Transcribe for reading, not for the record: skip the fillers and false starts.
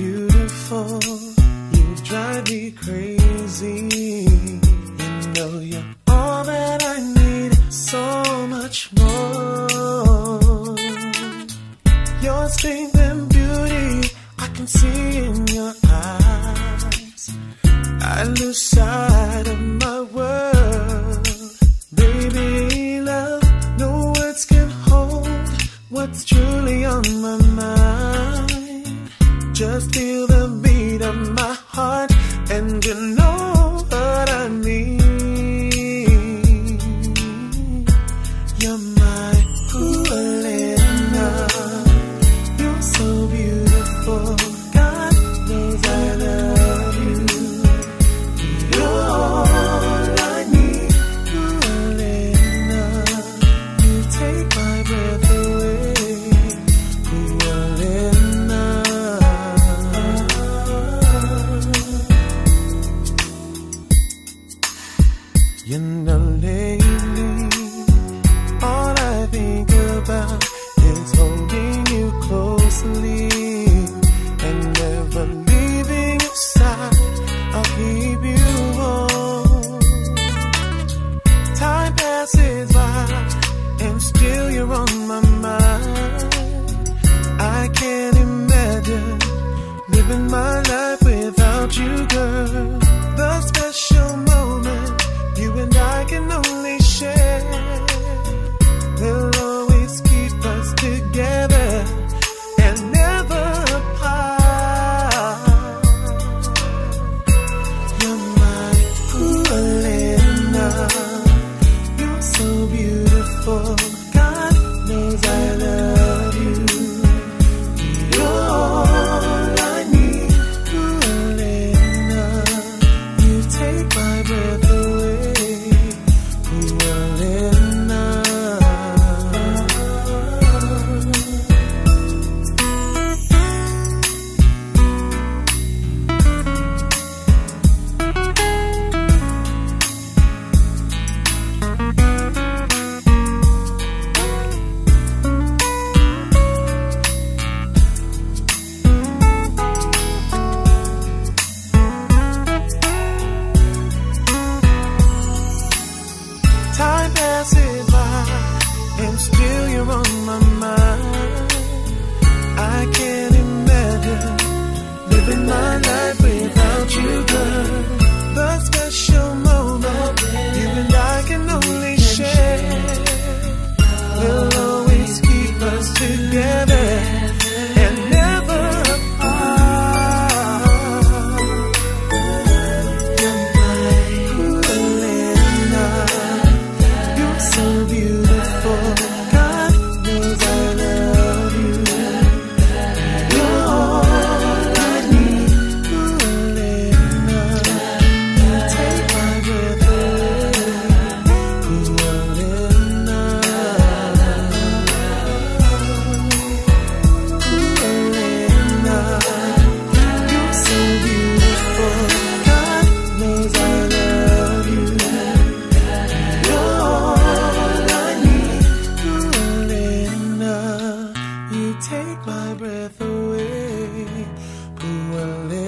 beautiful. You drive me crazy. You know you're all that I need, so much more. Your strength and beauty, I can see in your eyes. I lose sight of my world. Baby love, no words can hold what's truly on my mind. Just feel the beat of my heart, and you know what I need. You're my Pualena. You're so beautiful. God knows I love you. You're all I need, Pualena. You take my breath away, Pualena. You know lately, all I think about is holding you closely and never leaving your side. I'll keep you warm. Time passes by and still you're on my mind. I can't imagine living my life without you, girl. The special moment you and I can only share will always keep us together and never apart. You're my Pualena. You're so beautiful. God knows I love you. You're all I need, Pualena. You take my breath away, Pualena. Time passes by and still you're on my mind. I can't imagine living my life without you, girl. The special moment you and I can only share will always keep us together and never apart. You're my Pualena. You're so beautiful. God knows I love you. You're all I need, Pualena. You take my breath away, Pualena. Pualena. You're so beautiful. God knows I love you. You're all I need, Pualena. You take my breath away, Pualena.